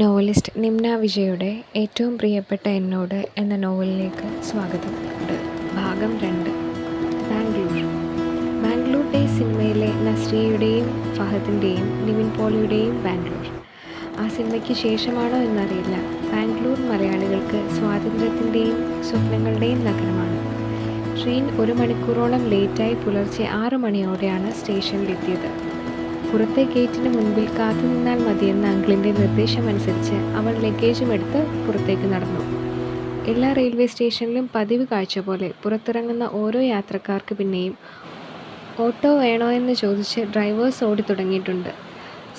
Novelist നിമ്ന വിജയുടെ ഏറ്റവും പ്രിയപ്പെട്ട എന്നോട് എന്ന നോവലിലേക്ക് സ്വാഗതം. ഭാഗം 2. ബാംഗ്ലൂർ ഡേയ്സ് സിനിമയിലെ നസ്രിയയുടെയും ഫഹദിൻ്റെയും നിവിൻ പോളിയുടെയും ബാംഗ്ലൂർ. ആ സിനിമയ്ക്ക് ശേഷമാണോ എന്നറിയില്ല, ബാംഗ്ലൂർ മലയാളികൾക്ക് സ്വാതന്ത്ര്യത്തിൻ്റെയും സ്വപ്നങ്ങളുടെയും നഗരമാണ്. ട്രെയിൻ 1 മണിക്കൂറോളം ലേറ്റായി പുലർച്ചെ 6 മണിയോടെയാണ് സ്റ്റേഷനിലെത്തിയത്. പുറത്തെ ഗേറ്റിന് മുൻപിൽ കാത്തുനിന്നാൽ മതിയെന്ന അങ്കിളിൻ്റെ നിർദ്ദേശമനുസരിച്ച് അവൾ ലഗേജും എടുത്ത് പുറത്തേക്ക് നടന്നു. എല്ലാ റെയിൽവേ സ്റ്റേഷനിലും പതിവ് കാഴ്ച പോലെ പുറത്തിറങ്ങുന്ന ഓരോ യാത്രക്കാർക്ക് പിന്നെയും ഓട്ടോ വേണോ എന്ന് ചോദിച്ച് ഡ്രൈവേഴ്സ് ഓടി തുടങ്ങിയിട്ടുണ്ട്.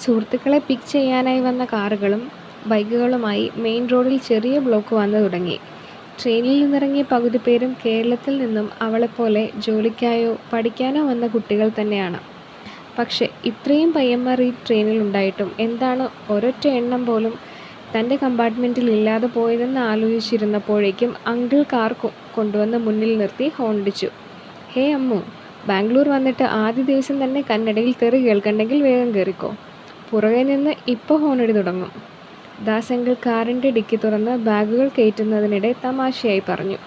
സുഹൃത്തുക്കളെ പിക്ക് ചെയ്യാനായി വന്ന കാറുകളും ബൈക്കുകളുമായി മെയിൻ റോഡിൽ ചെറിയ ബ്ലോക്ക് വന്നു തുടങ്ങി. ട്രെയിനിൽ നിന്നിറങ്ങിയ പകുതി പേരും കേരളത്തിൽ നിന്നും അവളെപ്പോലെ ജോലിക്കായോ പഠിക്കാനോ വന്ന കുട്ടികൾ തന്നെയാണ്. പക്ഷേ ഇത്രയും പയ്യന്മാർ ഈ ട്രെയിനിലുണ്ടായിട്ടും എന്താണ് ഒരൊറ്റ എണ്ണം പോലും തൻ്റെ കമ്പാർട്ട്മെൻറ്റിൽ ഇല്ലാതെ പോയതെന്ന് ആലോചിച്ചിരുന്നപ്പോഴേക്കും അങ്കിൾ കാർ കൊണ്ടുവന്ന് മുന്നിൽ നിർത്തി ഹോണടിച്ചു. ഹേ അമ്മു, ബാംഗ്ലൂർ വന്നിട്ട് ആദ്യ ദിവസം തന്നെ കന്നഡയിൽ തെറി കേൾക്കണ്ടെങ്കിൽ വേഗം കയറിക്കോ. പുറകെ നിന്ന് ഇപ്പോൾ ഹോണടി തുടങ്ങും. ദാസ് അങ്കിൾ കാറിൻ്റെ ഡിക്കി തുറന്ന് ബാഗുകൾ കയറ്റുന്നതിനിടെ തമാശയായി പറഞ്ഞു.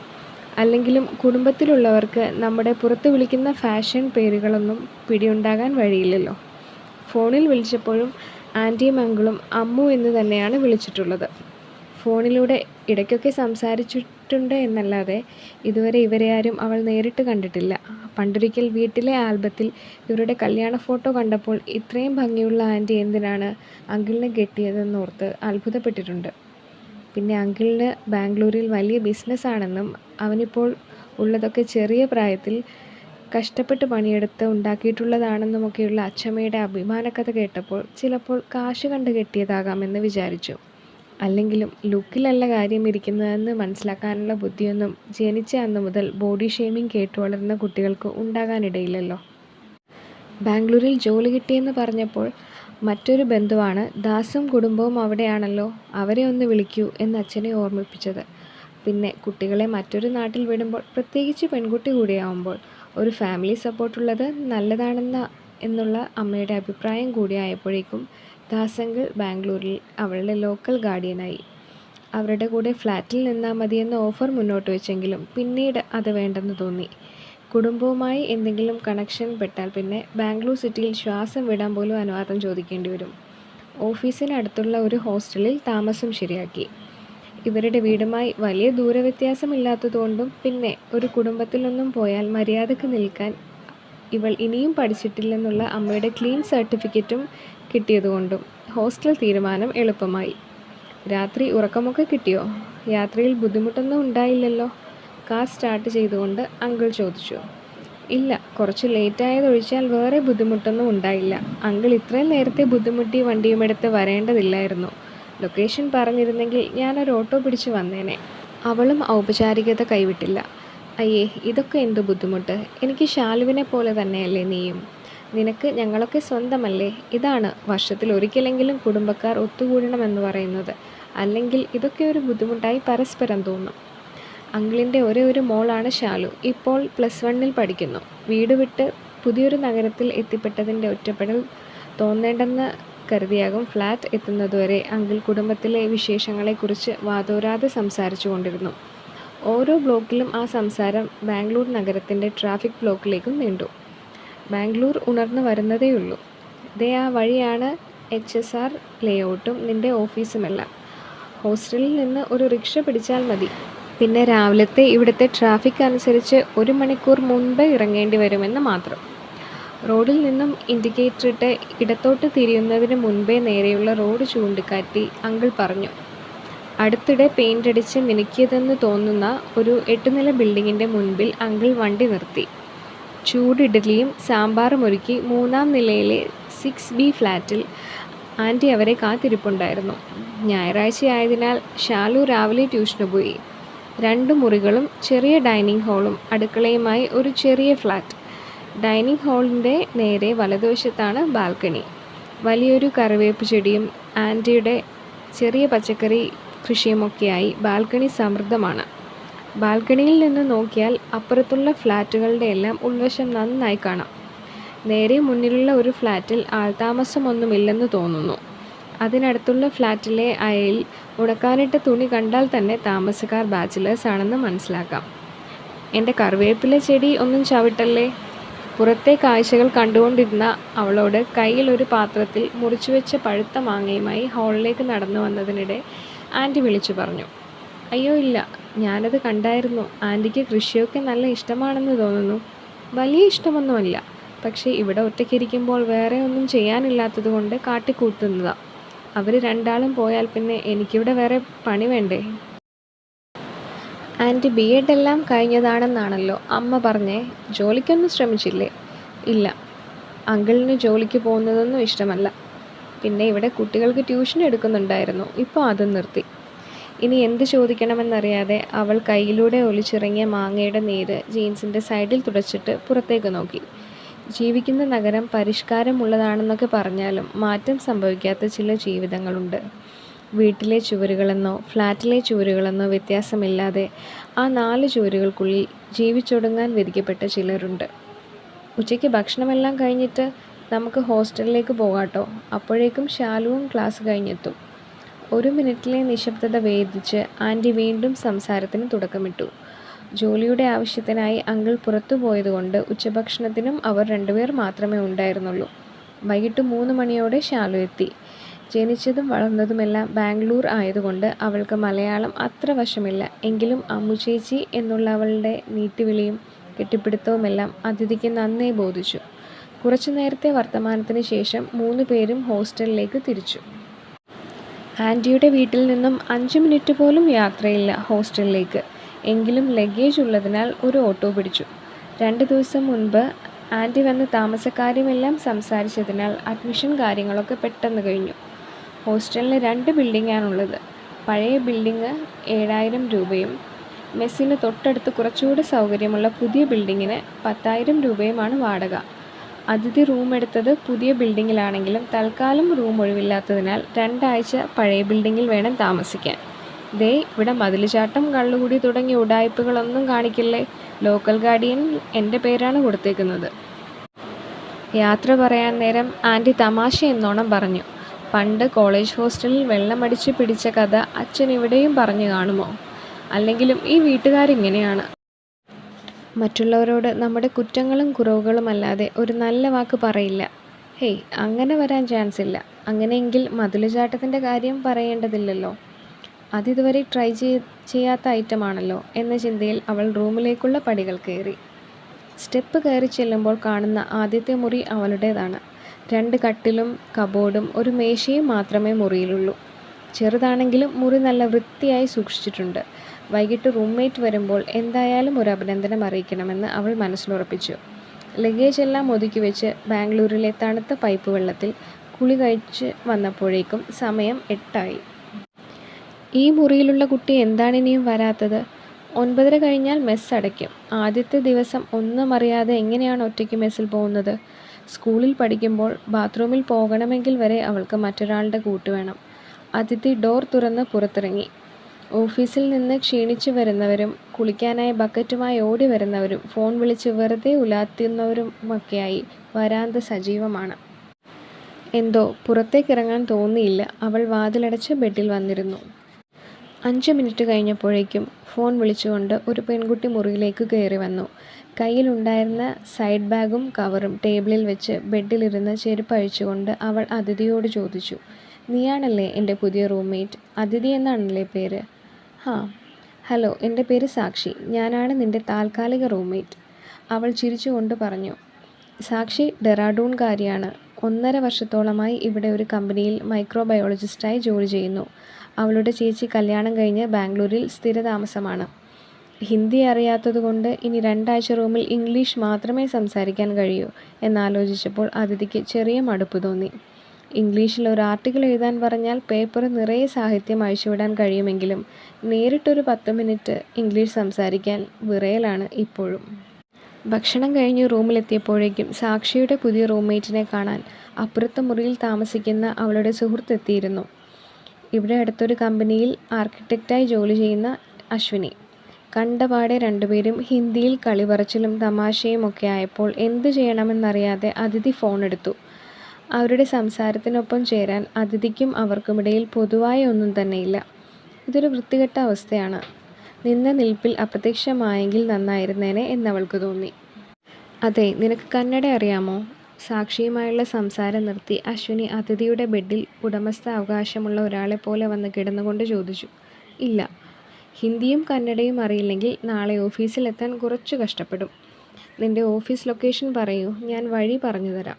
അല്ലെങ്കിലും കുടുംബത്തിലുള്ളവർക്ക് നമ്മുടെ പുറത്ത് വിളിക്കുന്ന ഫാഷൻ പേരുകളൊന്നും പിടിയുണ്ടാകാൻ വഴിയില്ലല്ലോ. ഫോണിൽ വിളിച്ചപ്പോഴും ആൻറ്റിയും അങ്കിളും അമ്മു എന്ന് തന്നെയാണ് വിളിച്ചിട്ടുള്ളത്. ഫോണിലൂടെ ഇടയ്ക്കൊക്കെ സംസാരിച്ചിട്ടുണ്ട് എന്നല്ലാതെ ഇതുവരെ ഇവരെ ആരും അവൾ നേരിട്ട് കണ്ടിട്ടില്ല. പണ്ടൊരിക്കൽ വീട്ടിലെ ആൽബത്തിൽ ഇവരുടെ കല്യാണ ഫോട്ടോ കണ്ടപ്പോൾ ഇത്രയും ഭംഗിയുള്ള ആൻറ്റി എന്തിനാണ് അങ്കിളിനെ കെട്ടിയതെന്നോർത്ത് അത്ഭുതപ്പെട്ടിട്ടുണ്ട്. പിന്നെ അങ്കിളിന് ബാംഗ്ലൂരിൽ വലിയ ബിസിനസ്സാണെന്നും അവനിപ്പോൾ ഉള്ളതൊക്കെ ചെറിയ പ്രായത്തിൽ കഷ്ടപ്പെട്ട് പണിയെടുത്ത് ഉണ്ടാക്കിയിട്ടുള്ളതാണെന്നുമൊക്കെയുള്ള അച്ഛമ്മയുടെ അഭിമാനക്കഥ കേട്ടപ്പോൾ ചിലപ്പോൾ കാശ് കണ്ട് കെട്ടിയതാകാമെന്ന് വിചാരിച്ചു. അല്ലെങ്കിലും ലുക്കിലല്ല കാര്യം ഇരിക്കുന്നതെന്ന് മനസ്സിലാക്കാനുള്ള ബുദ്ധിയൊന്നും ജനിച്ച അന്നു മുതൽ ബോഡി ഷേമിങ് കേട്ടു വളരുന്ന കുട്ടികൾക്ക് ഉണ്ടാകാനിടയില്ലല്ലോ. ബാംഗ്ലൂരിൽ ജോലി കിട്ടിയെന്ന് പറഞ്ഞപ്പോൾ മറ്റൊരു ബന്ധുവാണ് ദാസും കുടുംബവും അവിടെയാണല്ലോ, അവരെ ഒന്ന് വിളിക്കൂ എന്ന് അച്ഛനെ ഓർമ്മിപ്പിച്ചത്. പിന്നെ കുട്ടികളെ മറ്റൊരു നാട്ടിൽ വിടുമ്പോൾ, പ്രത്യേകിച്ച് പെൺകുട്ടി കൂടിയാവുമ്പോൾ, ഒരു ഫാമിലി സപ്പോർട്ടുള്ളത് എന്നുള്ള അമ്മയുടെ അഭിപ്രായം കൂടിയായപ്പോഴേക്കും ദാസങ്കിൾ ബാംഗ്ലൂരിൽ അവളുടെ ലോക്കൽ ഗാർഡിയനായി. അവരുടെ കൂടെ ഫ്ലാറ്റിൽ നിന്നാൽ മതിയെന്ന ഓഫർ മുന്നോട്ട് വെച്ചെങ്കിലും പിന്നീട് അത് വേണ്ടെന്ന് തോന്നി. കുടുംബവുമായി എന്തെങ്കിലും കണക്ഷൻ പെട്ടാൽ പിന്നെ ബാംഗ്ലൂർ സിറ്റിയിൽ ശ്വാസം വിടാൻ പോലും അനുവാദം ചോദിക്കേണ്ടി വരും. ഓഫീസിന് അടുത്തുള്ള ഒരു ഹോസ്റ്റലിൽ താമസം ശരിയാക്കി. ഇവരുടെ വീടുമായി വലിയ ദൂരവ്യത്യാസമില്ലാത്തതുകൊണ്ടും പിന്നെ ഒരു കുടുംബത്തിലൊന്നും പോയാൽ മര്യാദക്ക് നിൽക്കാൻ ഇവൾ ഇനിയും പഠിച്ചിട്ടില്ലെന്നുള്ള അമ്മയുടെ ക്ലീൻ സർട്ടിഫിക്കറ്റും കിട്ടിയതുകൊണ്ടും ഹോസ്റ്റൽ തീരുമാനം എളുപ്പമായി. രാത്രി ഉറക്കമൊക്കെ കിട്ടിയോ? യാത്രയിൽ ബുദ്ധിമുട്ടൊന്നും ഉണ്ടായില്ലല്ലോ? കാർ സ്റ്റാർട്ട് ചെയ്തുകൊണ്ട് അങ്കിൾ ചോദിച്ചു. ഇല്ല, കുറച്ച് ലേറ്റായതൊഴിച്ചാൽ വേറെ ബുദ്ധിമുട്ടൊന്നും ഉണ്ടായില്ല. അങ്കിൾ ഇത്രയും നേരത്തെ ബുദ്ധിമുട്ടി വണ്ടിയുമെടുത്ത് വരേണ്ടതില്ലായിരുന്നു. ലൊക്കേഷൻ പറഞ്ഞിരുന്നെങ്കിൽ ഞാനൊരു ഓട്ടോ പിടിച്ച് വന്നേനെ. അവളും ഔപചാരികത കൈവിട്ടില്ല. അയ്യേ, ഇതൊക്കെ എന്ത് ബുദ്ധിമുട്ട്? എനിക്ക് ശാലുവിനെ പോലെ തന്നെയല്ലേ നീയും? നിനക്ക് ഞങ്ങളൊക്കെ സ്വന്തമല്ലേ? ഇതാണ് വർഷത്തിലൊരിക്കലെങ്കിലും കുടുംബക്കാർ ഒത്തുകൂടണമെന്ന് പറയുന്നത്. അല്ലെങ്കിൽ ഇതൊക്കെ ഒരു ബുദ്ധിമുട്ടായി പരസ്പരം തോന്നും. അങ്കിളിൻ്റെ ഒരേ ഒരു മോളാണ് ശാലു. ഇപ്പോൾ +1 പഠിക്കുന്നു. വീട് വിട്ട് പുതിയൊരു നഗരത്തിൽ എത്തിപ്പെട്ടതിൻ്റെ ഒറ്റപ്പെടൽ തോന്നേണ്ടെന്ന് കരുതിയാകും ഫ്ലാറ്റ് എത്തുന്നതുവരെ അങ്കിൾ കുടുംബത്തിലെ വിശേഷങ്ങളെക്കുറിച്ച് വാതോരാതെ സംസാരിച്ചു കൊണ്ടിരുന്നു. ഓരോ ബ്ലോക്കിലും ആ സംസാരം ബാംഗ്ലൂർ നഗരത്തിൻ്റെ ട്രാഫിക് ബ്ലോക്കിലേക്കും നീണ്ടു. ബാംഗ്ലൂർ ഉണർന്നു വരുന്നതേയുള്ളൂ. ദേ ആ വഴിയാണ് HSR ലേഔട്ടും നിൻ്റെ ഓഫീസുമെല്ലാം. ഹോസ്റ്റലിൽ നിന്ന് ഒരു റിക്ഷ പിടിച്ചാൽ മതി. പിന്നെ രാവിലത്തെ ഇവിടുത്തെ ട്രാഫിക് അനുസരിച്ച് 1 മണിക്കൂർ മുൻപ് ഇറങ്ങേണ്ടി വരുമെന്ന് മാത്രം. റോഡിൽ നിന്നും ഇൻഡിക്കേറ്റർ ഇട്ട് ഇടത്തോട്ട് തിരിയുന്നതിന് മുൻപേ നേരെയുള്ള റോഡ് ചൂണ്ടിക്കാട്ടി അങ്കിൾ പറഞ്ഞു. അടുത്തിടെ പെയിൻ്റ് അടിച്ച് മിനുക്കിയതെന്ന് തോന്നുന്ന ഒരു 8 നില ബിൽഡിങ്ങിൻ്റെ മുൻപിൽ അങ്കിൾ വണ്ടി നിർത്തി. ചൂടിഡലിയും സാമ്പാറും ഒരുക്കി 3-ാം നിലയിലെ 6B ഫ്ലാറ്റിൽ ആൻറ്റി അവരെ കാത്തിരിപ്പുണ്ടായിരുന്നു. ഞായറാഴ്ചയായതിനാൽ ശാലു രാവിലെ ട്യൂഷന് പോയി. 2 മുറികളും ചെറിയ ഡൈനിങ് ഹാളും അടുക്കളയുമായി ഒരു ചെറിയ ഫ്ലാറ്റ്. ഡൈനിങ് ഹാളിൻ്റെ നേരെ വലതുവശത്താണ് ബാൽക്കണി. വലിയൊരു കറിവേപ്പ് ചെടിയും ആൻറ്റിയുടെ ചെറിയ പച്ചക്കറി കൃഷിയുമൊക്കെയായി ബാൽക്കണി സമൃദ്ധമാണ്. ബാൽക്കണിയിൽ നിന്ന് നോക്കിയാൽ അപ്പുറത്തുള്ള ഫ്ലാറ്റുകളുടെ എല്ലാം ഉൾവശം നന്നായി കാണാം. നേരെ മുന്നിലുള്ള ഒരു ഫ്ലാറ്റിൽ ആൾതാമസമൊന്നുമില്ലെന്ന് തോന്നുന്നു. അതിനടുത്തുള്ള ഫ്ലാറ്റിലെ അയയിൽ ഉണക്കാനിട്ട തുണി കണ്ടാൽ തന്നെ താമസക്കാർ ബാച്ചിലേഴ്സ് ആണെന്ന് മനസ്സിലാക്കാം. എൻ്റെ കറിവേപ്പില ചെടി ഒന്നും ചവിട്ടല്ലേ. പുറത്തെ കാഴ്ചകൾ കണ്ടുകൊണ്ടിരുന്ന അവളോട് കയ്യിൽ ഒരു പാത്രത്തിൽ മുറിച്ചുവെച്ച പഴുത്ത മാങ്ങയുമായി ഹാളിലേക്ക് നടന്നു വന്നതിനിടെ ആൻറ്റി വിളിച്ചു പറഞ്ഞു. അയ്യോ ഇല്ല, ഞാനത് കണ്ടായിരുന്നു. ആൻറ്റിക്ക് കൃഷിയൊക്കെ നല്ല ഇഷ്ടമാണെന്ന് തോന്നുന്നു. വലിയ ഇഷ്ടമൊന്നുമല്ല, പക്ഷേ ഇവിടെ ഒറ്റയ്ക്കിരിക്കുമ്പോൾ വേറെ ഒന്നും ചെയ്യാനില്ലാത്തതുകൊണ്ട് കാട്ടിക്കൂട്ടുന്നതാ. അവർ രണ്ടാളും പോയാൽ പിന്നെ എനിക്കിവിടെ വേറെ പണി വേണ്ടേ? ആൻറ്റി B.Ed എല്ലാം കഴിഞ്ഞതാണെന്നാണല്ലോ അമ്മ പറഞ്ഞേ. ജോലിക്കൊന്നും ശ്രമിച്ചില്ലേ? ഇല്ല, അങ്കിളിന് ജോലിക്ക് പോകുന്നതൊന്നും ഇഷ്ടമല്ല. പിന്നെ ഇവിടെ കുട്ടികൾക്ക് ട്യൂഷൻ എടുക്കുന്നുണ്ടായിരുന്നു, ഇപ്പോൾ അതും നിർത്തി. ഇനി എന്ത് ചോദിക്കണമെന്നറിയാതെ അവൾ കയ്യിലൂടെ ഒലിച്ചിറങ്ങിയ മാങ്ങയുടെ നീര് ജീൻസിൻ്റെ സൈഡിൽ തുടച്ചിട്ട് പുറത്തേക്ക് നോക്കി. ജീവിക്കുന്ന നഗരം പരിഷ്കാരമുള്ളതാണെന്നൊക്കെ പറഞ്ഞാലും മാറ്റം സംഭവിക്കാത്ത ചില ജീവിതങ്ങളുണ്ട്. വീട്ടിലെ ചുവരുകളെന്നോ ഫ്ലാറ്റിലെ ചുവരുകളെന്നോ വ്യത്യാസമില്ലാതെ ആ 4 ചുവരുകൾക്കുള്ളിൽ ജീവിച്ചൊടുങ്ങാൻ വിധിക്കപ്പെട്ട ചിലരുണ്ട്. ഉച്ചയ്ക്ക് ഭക്ഷണമെല്ലാം കഴിഞ്ഞിട്ട് നമുക്ക് ഹോസ്റ്റലിലേക്ക് പോകാട്ടോ. അപ്പോഴേക്കും ശാലുവും ക്ലാസ് കഴിഞ്ഞെത്തും. 1 മിനിറ്റിലെ നിശബ്ദത ഭേദിച്ച് ആൻറ്റി വീണ്ടും സംസാരത്തിന് തുടക്കമിട്ടു. ജോലിയുടെ ആവശ്യത്തിനായി അങ്കിൾ പുറത്തു പോയതുകൊണ്ട് ഉച്ചഭക്ഷണത്തിനും അവർ 2 പേർ മാത്രമേ ഉണ്ടായിരുന്നുള്ളൂ. വൈകിട്ട് 3 മണിയോടെ ശാലു എത്തി. ജനിച്ചതും വളർന്നതുമെല്ലാം ബാംഗ്ലൂർ ആയതുകൊണ്ട് അവൾക്ക് മലയാളം അത്ര വശമില്ല. എങ്കിലും അമ്മുചേച്ചി എന്നുള്ള അവളുടെ നീട്ടിവിളിയും കെട്ടിപ്പിടുത്തവുമെല്ലാം അതിഥിക്ക് നന്നേ ബോധിച്ചു. കുറച്ചു നേരത്തെ വർത്തമാനത്തിന് ശേഷം 3 പേരും ഹോസ്റ്റലിലേക്ക് തിരിച്ചു. ആൻറ്റിയുടെ വീട്ടിൽ നിന്നും 5 മിനിറ്റ് പോലും യാത്രയില്ല ഹോസ്റ്റലിലേക്ക്. എങ്കിലും ലഗേജ് ഉള്ളതിനാൽ ഒരു ഓട്ടോ പിടിച്ചു. 2 ദിവസം മുൻപ് ആൻറ്റി വന്ന് താമസക്കാര്യമെല്ലാം സംസാരിച്ചതിനാൽ അഡ്മിഷൻ കാര്യങ്ങളൊക്കെ പെട്ടെന്ന് കഴിഞ്ഞു. ഹോസ്റ്റലിന് 2 ബിൽഡിങ്ങാണുള്ളത്. പഴയ ബിൽഡിങ് 7,000 രൂപയും മെസ്സിന് തൊട്ടടുത്ത് കുറച്ചുകൂടി സൗകര്യമുള്ള പുതിയ ബിൽഡിങ്ങിന് 10,000 രൂപയുമാണ് വാടക. അതിഥി റൂം എടുത്തത് പുതിയ ബിൽഡിങ്ങിലാണെങ്കിലും തൽക്കാലം റൂം ഒഴിവില്ലാത്തതിനാൽ 2 ആഴ്ച പഴയ ബിൽഡിങ്ങിൽ വേണം താമസിക്കാൻ. ദേ ഇവിടെ മതിലുചാട്ടം, കള്ളുകൂടി തുടങ്ങിയ ഉഡായിപ്പുകളൊന്നും കാണിക്കില്ലേ. ലോക്കൽ ഗാർഡിയൻ എൻ്റെ പേരാണ് കൊടുത്തേക്കുന്നത്. യാത്ര പറയാൻ നേരം ആൻറ്റി തമാശ എന്നോണം പറഞ്ഞു. പണ്ട് കോളേജ് ഹോസ്റ്റലിൽ വെള്ളമടിച്ച് പിടിച്ച കഥ അച്ഛൻ ഇവിടെയും പറഞ്ഞു കാണുമോ? അല്ലെങ്കിലും ഈ വീട്ടുകാരിങ്ങനെയാണ്. മറ്റുള്ളവരോട് നമ്മുടെ കുറ്റങ്ങളും കുറവുകളും അല്ലാതെ ഒരു നല്ല വാക്ക് പറയില്ല. ഹേയ്, അങ്ങനെ വരാൻ ചാൻസ് ഇല്ല. അങ്ങനെയെങ്കിൽ മതിലുചാട്ടത്തിൻ്റെ കാര്യം പറയേണ്ടതില്ലല്ലോ. അതിതുവരെ ട്രൈ ചെയ്യാത്ത ഐറ്റമാണല്ലോ എന്ന ചിന്തയിൽ അവൾ റൂമിലേക്കുള്ള പടികൾ കയറി. സ്റ്റെപ്പ് കയറി ചെല്ലുമ്പോൾ കാണുന്ന ആദ്യത്തെ മുറി അവളുടേതാണ്. 2 കട്ടിലും കബോർഡും ഒരു മേശയും മാത്രമേ മുറിയിലുള്ളൂ. ചെറുതാണെങ്കിലും മുറി നല്ല വൃത്തിയായി സൂക്ഷിച്ചിട്ടുണ്ട്. വൈകിട്ട് റൂംമേറ്റ് വരുമ്പോൾ എന്തായാലും ഒരു അഭിനന്ദനം അറിയിക്കണമെന്ന് അവൾ മനസ്സിലുറപ്പിച്ചു. ലഗേജ് എല്ലാം ഒതുക്കി വെച്ച് ബാംഗ്ലൂരിലെ തണുത്ത പൈപ്പ് വെള്ളത്തിൽ കുളി കഴിച്ച് വന്നപ്പോഴേക്കും സമയം 8 ആയി. ഈ മുറിയിലുള്ള കുട്ടി എന്താണിനിയും വരാത്തത്? 9:30 കഴിഞ്ഞാൽ മെസ്സ് അടയ്ക്കും. ആദ്യത്തെ ദിവസം ഒന്നും അറിയാതെ എങ്ങനെയാണ് ഒറ്റയ്ക്ക് മെസ്സിൽ പോകുന്നത്? സ്കൂളിൽ പഠിക്കുമ്പോൾ ബാത്റൂമിൽ പോകണമെങ്കിൽ വരെ അവൾക്ക് മറ്റൊരാളുടെ കൂട്ട് വേണം. അതിഥി ഡോർ തുറന്ന് പുറത്തിറങ്ങി. ഓഫീസിൽ നിന്ന് ക്ഷീണിച്ചു വരുന്നവരും കുളിക്കാനായി ബക്കറ്റുമായി ഓടി വരുന്നവരും ഫോൺ വിളിച്ച് വെറുതെ ഉലാത്തുന്നവരുമൊക്കെയായി വരാന്ത സജീവമാണ്. എന്തോ പുറത്തേക്കിറങ്ങാൻ തോന്നിയില്ല. അവൾ വാതിലടച്ച് ബെഡിൽ വന്നിരുന്നു. 5 മിനിറ്റ് കഴിഞ്ഞപ്പോഴേക്കും ഫോൺ വിളിച്ചുകൊണ്ട് ഒരു പെൺകുട്ടി മുറിയിലേക്ക് കയറി വന്നു. കയ്യിലുണ്ടായിരുന്ന സൈഡ് ബാഗും കവറും ടേബിളിൽ വെച്ച് ബെഡിലിരുന്ന് ചെരുപ്പ് അഴിച്ചുകൊണ്ട് അവൾ അതിഥിയോട് ചോദിച്ചു. നീയാണല്ലേ എൻ്റെ പുതിയ റൂംമേറ്റ്? അതിഥി എന്നാണല്ലേ പേര്? ഹാ. ഹലോ, എൻ്റെ പേര് സാക്ഷി. ഞാനാണ് നിൻ്റെ താൽക്കാലിക റൂംമേറ്റ്. അവൾ ചിരിച്ചുകൊണ്ട് പറഞ്ഞു. സാക്ഷി ഡെറാഡൂൺകാരിയാണ്. 1.5 വർഷത്തോളമായി ഇവിടെ ഒരു കമ്പനിയിൽ മൈക്രോബയോളജിസ്റ്റായി ജോലി ചെയ്യുന്നു. അവളുടെ ചേച്ചി കല്യാണം കഴിഞ്ഞ് ബാംഗ്ലൂരിൽ സ്ഥിരതാമസമാണ്. ഹിന്ദി അറിയാത്തതുകൊണ്ട് ഇനി 2 ആഴ്ച റൂമിൽ ഇംഗ്ലീഷ് മാത്രമേ സംസാരിക്കാൻ കഴിയൂ എന്നാലോചിച്ചപ്പോൾ അതിഥിക്ക് ചെറിയ മടുപ്പ് തോന്നി. ഇംഗ്ലീഷിൽ ഒരു ആർട്ടിക്കിൾ എഴുതാൻ പറഞ്ഞാൽ പേപ്പർ നിറയെ സാഹിത്യം അഴിച്ചുവിടാൻ കഴിയുമെങ്കിലും നേരിട്ടൊരു 10 മിനിറ്റ് ഇംഗ്ലീഷ് സംസാരിക്കാൻ വിറയലാണ് ഇപ്പോഴും. ഭക്ഷണം കഴിഞ്ഞ് റൂമിലെത്തിയപ്പോഴേക്കും സാക്ഷിയുടെ പുതിയ റൂംമേറ്റിനെ കാണാൻ അപ്പുറത്തെ മുറിയിൽ താമസിക്കുന്ന അവളുടെ സുഹൃത്ത് എത്തിയിരുന്നു. ഇവിടെ അടുത്തൊരു കമ്പനിയിൽ ആർക്കിടെക്റ്റായി ജോലി ചെയ്യുന്ന അശ്വിനി. കണ്ടപാടെ 2 പേരും ഹിന്ദിയിൽ കളിപറച്ചിലും തമാശയും ഒക്കെ ആയപ്പോൾ എന്തു ചെയ്യണമെന്നറിയാതെ അതിഥി ഫോൺ എടുത്തു. അവരുടെ സംസാരത്തിനൊപ്പം ചേരാൻ അതിഥിക്കും അവർക്കുമിടയിൽ പൊതുവായ ഒന്നും തന്നെയില്ല. ഇതൊരു വൃത്തികെട്ട അവസ്ഥയാണ്. നിന്ന നിൽപ്പിൽ അപ്രത്യക്ഷമായെങ്കിൽ നന്നായിരുന്നേനെ എന്നവൾക്ക് തോന്നി. അതെ, നിനക്ക് കന്നഡ അറിയാമോ? സാക്ഷിയുമായുള്ള സംസാരം നിർത്തി അശ്വിനി അതിഥിയുടെ ബെഡിൽ ഉടമസ്ഥ അവകാശമുള്ള ഒരാളെപ്പോലെ വന്ന് കിടന്നുകൊണ്ട് ചോദിച്ചു. ഇല്ല. ഹിന്ദിയും കന്നഡയും അറിയില്ലെങ്കിൽ നാളെ ഓഫീസിലെത്താൻ കുറച്ചു കഷ്ടപ്പെടും. നിന്റെ ഓഫീസ് ലൊക്കേഷൻ പറയൂ, ഞാൻ വഴി പറഞ്ഞു തരാം.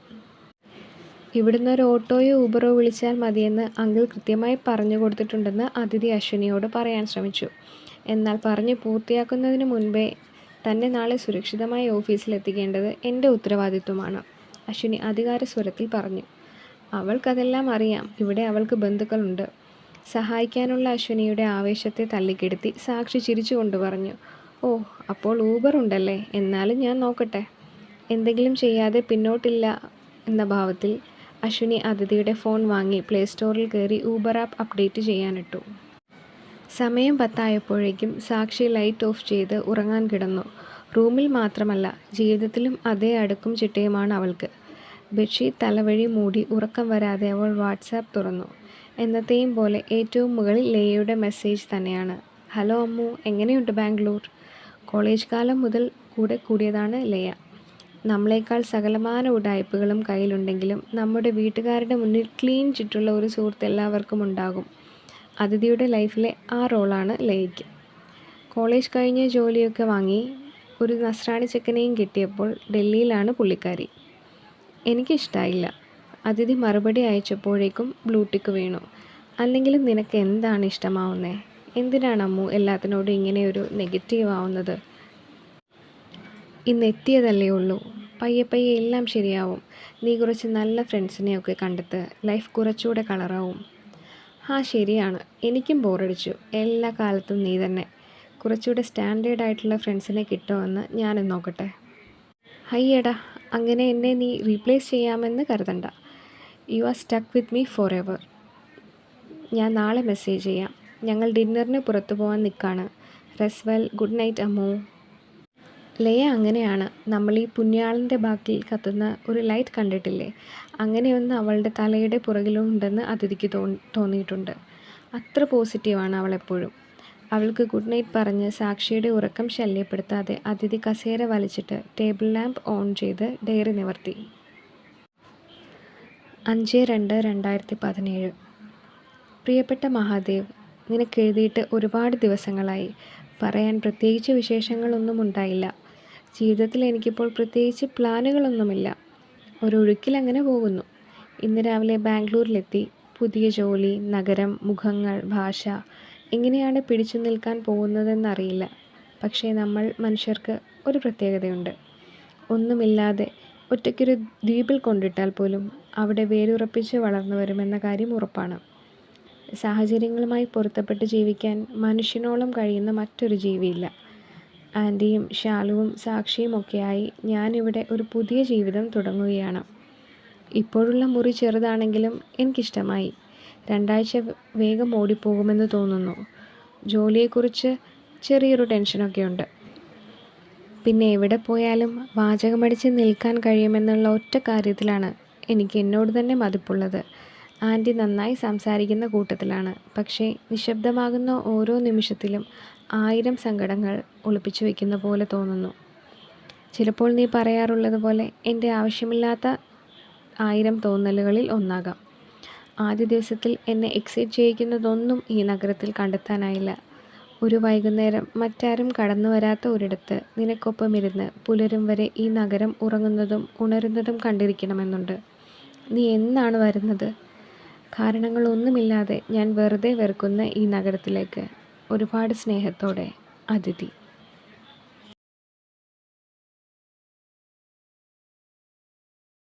ഇവിടുന്ന് ഒരു ഓട്ടോയോ ഊബറോ വിളിച്ചാൽ മതിയെന്ന് അങ്കിൾ കൃത്യമായി പറഞ്ഞു കൊടുത്തിട്ടുണ്ടെന്ന് അതിഥി അശ്വിനിയോട് പറയാൻ ശ്രമിച്ചു. എന്നാൽ പറഞ്ഞു പൂർത്തിയാക്കുന്നതിന് മുൻപേ തന്നെ നാളെ സുരക്ഷിതമായി ഓഫീസിലെത്തിക്കേണ്ടത് എൻ്റെ ഉത്തരവാദിത്വമാണ്, അശ്വിനി അധികാരസ്വരത്തിൽ പറഞ്ഞു. അവൾക്കതെല്ലാം അറിയാം. ഇവിടെ അവൾക്ക് ബന്ധുക്കളുണ്ട്. സഹായിക്കാനുള്ള അശ്വിനിയുടെ ആവേശത്തെ തള്ളിക്കെടുത്തി സാക്ഷി ചിരിച്ചുകൊണ്ട് പറഞ്ഞു. ഓ, അപ്പോൾ ഊബർ ഉണ്ടല്ലേ? എന്നാലും ഞാൻ നോക്കട്ടെ. എന്തെങ്കിലും ചെയ്യാതെ പിന്നോട്ടില്ല എന്ന ഭാവത്തിൽ അശ്വിനി അതിഥിയുടെ ഫോൺ വാങ്ങി പ്ലേ സ്റ്റോറിൽ കയറി ഊബർ ആപ്പ് അപ്ഡേറ്റ് ചെയ്യാനിട്ടു. സമയം 10 സാക്ഷി ലൈറ്റ് ഓഫ് ചെയ്ത് ഉറങ്ങാൻ കിടന്നു. റൂമിൽ മാത്രമല്ല, ജീവിതത്തിലും അതേ അടുക്കും ചിട്ടയുമാണ് അവൾക്ക്. ബെഡ്ഷീറ്റ് തലവഴി മൂടി ഉറക്കം വരാതെ അവൾ വാട്സാപ്പ് തുറന്നു. എന്നത്തെയും പോലെ ഏറ്റവും മുകളിൽ ലേയയുടെ മെസ്സേജ് തന്നെയാണ്. ഹലോ അമ്മു, എങ്ങനെയുണ്ട് ബാംഗ്ലൂർ? കോളേജ് കാലം മുതൽ കൂടെ കൂടിയതാണ് ലേയ. നമ്മളെക്കാൾ സകലമാന ഉഡായിപ്പുകളും കയ്യിലുണ്ടെങ്കിലും നമ്മുടെ വീട്ടുകാരുടെ മുന്നിൽ ക്ലീൻ ചിട്ടുള്ള ഒരു സുഹൃത്ത് എല്ലാവർക്കും ഉണ്ടാകും. അതിഥിയുടെ ലൈഫിലെ ആ റോളാണ് ലേയയ്ക്ക്. കോളേജ് കഴിഞ്ഞ് ജോലിയൊക്കെ വാങ്ങി ഒരു നസ്രാണി ചെക്കനെയും കിട്ടിയപ്പോൾ ഡൽഹിയിലാണ് പുള്ളിക്കാരി. എനിക്കിഷ്ടായില്ല. അതിഥി മറുപടി അയച്ചപ്പോഴേക്കും ബ്ലൂടിക്ക് വീണു. അല്ലെങ്കിലും നിനക്ക് എന്താണ് ഇഷ്ടമാവുന്നേ? എന്തിനാണ് അമ്മു എല്ലാത്തിനോടും ഇങ്ങനെയൊരു നെഗറ്റീവ് ആവുന്നത്? ഇന്നെത്തിയതല്ലേ ഉള്ളൂ. പയ്യെ പയ്യെ എല്ലാം ശരിയാവും. നീ കുറച്ച് നല്ല ഫ്രണ്ട്സിനെയൊക്കെ കണ്ടെത്ത്. ലൈഫ് കുറച്ചുകൂടെ കളറാവും. ശരിയാണ്. എനിക്കും ബോറടിച്ചു. എല്ലാ കാലത്തും നീ തന്നെ. കുറച്ചുകൂടെ സ്റ്റാൻഡേർഡ് ആയിട്ടുള്ള ഫ്രണ്ട്സിനെ കിട്ടുമെന്ന് ഞാനും നോക്കട്ടെ. ഹയ്യടാ, അങ്ങനെ എന്നെ നീ റീപ്ലേസ് ചെയ്യാമെന്ന് കരുതണ്ട. You are stuck with me for ever. ഞാൻ നാളെ മെസ്സേജ് ചെയ്യാം. ഞങ്ങൾ ഡിന്നറിന് പുറത്തു പോകാൻ നിൽക്കാണ്. റെസ്വെൽ, ഗുഡ് നൈറ്റ് അമ്മു. ലേയ അങ്ങനെയാണ്. നമ്മൾ ഈ പുണ്യാളൻ്റെ ബാക്കിൽ കത്തുന്ന ഒരു ലൈറ്റ് കണ്ടിട്ടില്ലേ? അങ്ങനെയൊന്ന് അവളുടെ തലയുടെ പുറകിലുണ്ടെന്ന് അതിഥിക്ക് തോന്നിയിട്ടുണ്ട്. അത്ര പോസിറ്റീവാണ് അവളെപ്പോഴും. അവൾക്ക് ഗുഡ് നൈറ്റ് പറഞ്ഞ് സാക്ഷിയുടെ ഉറക്കം ശല്യപ്പെടുത്താതെ അതിഥി കസേര വലിച്ചിട്ട് ടേബിൾ ലാമ്പ് ഓൺ ചെയ്ത് ഡയറി നിവർത്തി. 5/2/2017. പ്രിയപ്പെട്ട മഹാദേവ്, നിനക്കെഴുതിയിട്ട് ഒരുപാട് ദിവസങ്ങളായി. പറയാൻ പ്രത്യേകിച്ച് വിശേഷങ്ങളൊന്നും ഉണ്ടായില്ല. ജീവിതത്തിൽ എനിക്കിപ്പോൾ പ്രത്യേകിച്ച് പ്ലാനുകളൊന്നുമില്ല. ഒരൊഴുക്കിലങ്ങനെ പോകുന്നു. ഇന്ന് രാവിലെ ബാംഗ്ലൂരിലെത്തി. പുതിയ ജോലി, നഗരം, മുഖങ്ങൾ, ഭാഷ, എങ്ങനെയാണ് പിടിച്ചു നിൽക്കാൻ പോകുന്നതെന്നറിയില്ല. പക്ഷേ നമ്മൾ മനുഷ്യർക്ക് ഒരു പ്രത്യേകതയുണ്ട്. ഒന്നുമില്ലാതെ ഒറ്റയ്ക്കൊരു ദ്വീപിൽ കൊണ്ടിട്ടാൽ പോലും അവിടെ വേരുറപ്പിച്ച് വളർന്നു വരുമെന്ന കാര്യം ഉറപ്പാണ്. സാഹചര്യങ്ങളുമായി പൊരുത്തപ്പെട്ട് ജീവിക്കാൻ മനുഷ്യനോളം കഴിയുന്ന മറ്റൊരു ജീവിയില്ല. ആൻറ്റിയും ഷാലുവും സാക്ഷിയുമൊക്കെയായി ഞാനിവിടെ ഒരു പുതിയ ജീവിതം തുടങ്ങുകയാണ്. ഇപ്പോഴുള്ള മുറി ചെറുതാണെങ്കിലും എനിക്കിഷ്ടമായി. 2 ആഴ്ച വേഗം ഓടിപ്പോകുമെന്ന് തോന്നുന്നു. ജോലിയെക്കുറിച്ച് ചെറിയൊരു ടെൻഷനൊക്കെ ഉണ്ട്. പിന്നെ എവിടെ പോയാലും വാചകമടിച്ച് നിൽക്കാൻ കഴിയുമെന്നുള്ള ഒറ്റ കാര്യത്തിലാണ് എനിക്ക് എന്നോട് തന്നെ മതിപ്പുള്ളത്. ആൻറ്റി നന്നായി സംസാരിക്കുന്ന കൂട്ടത്തിലാണ്. പക്ഷേ നിശബ്ദമാകുന്ന ഓരോ നിമിഷത്തിലും 1000 സങ്കടങ്ങൾ ഒളിപ്പിച്ചു വയ്ക്കുന്ന പോലെ തോന്നുന്നു. ചിലപ്പോൾ നീ പറയാറുള്ളത് പോലെ എൻ്റെ ആവശ്യമില്ലാത്ത 1000 തോന്നലുകളിൽ ഒന്നാകാം. ആദ്യ ദിവസത്തിൽ എന്നെ എക്സൈറ്റ് ചെയ്യിക്കുന്നതൊന്നും ഈ നഗരത്തിൽ കണ്ടെത്താനായില്ല. ഒരു വൈകുന്നേരം മറ്റാരും കടന്നു വരാത്ത ഒരിടത്ത് നിനക്കൊപ്പം ഇരുന്ന് പുലരും വരെ ഈ നഗരം ഉറങ്ങുന്നതും ഉണരുന്നതും കണ്ടിരിക്കണമെന്നുണ്ട്. നീ എന്നാണ് വരുന്നത്? കാരണങ്ങളൊന്നുമില്ലാതെ ഞാൻ വെറുതെ വെറുക്കുന്ന ഈ നഗരത്തിലേക്ക്. ഒരുപാട് സ്നേഹത്തോടെ, അതിഥി.